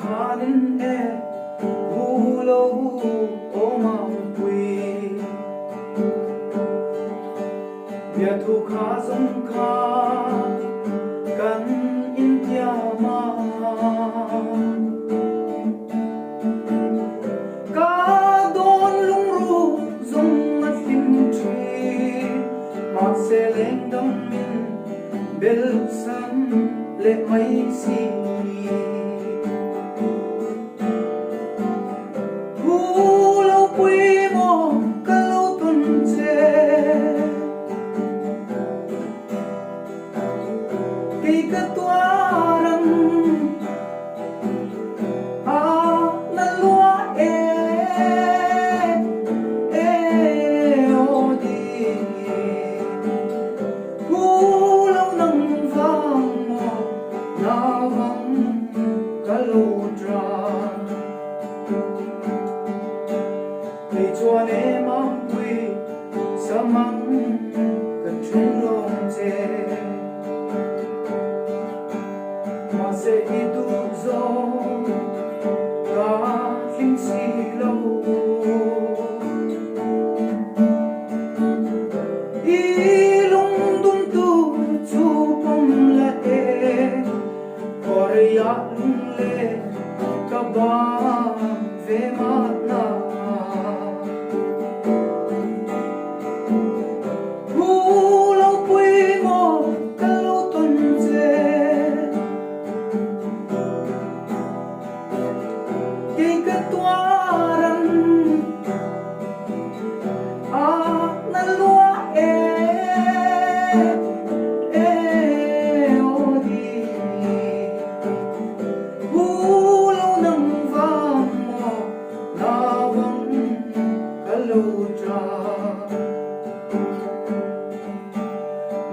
khanin e hulo o ma pui bia thu kha song kha kan india ma ka don lung ru zong a hlim thi ma se leng dam min bel san le mai si hulo pui mo ka lo tun che ki ka tua rang a na lua o di hulo nang vang mo na vang ka lo tra Hãy cho em mong quy sa măng cần chung lòng chê mà sẽ ít tu do cả linh si lâu ý lung tung tu chu bom la e Korea lung le ka ba ve ma na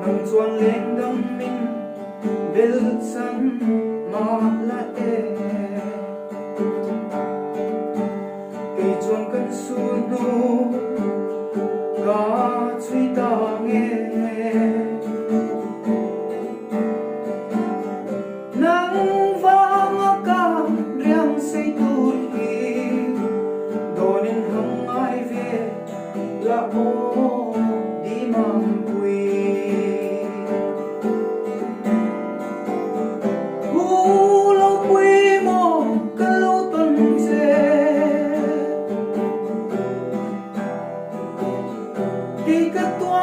nang chuan leng dam min bel san ma la e ke chuan kan su nu ga chui ta nge nang vang ka riang sei tu hi donin hang ai ve la o di mam pui hulo pui mo ka lo ton se ki ka tua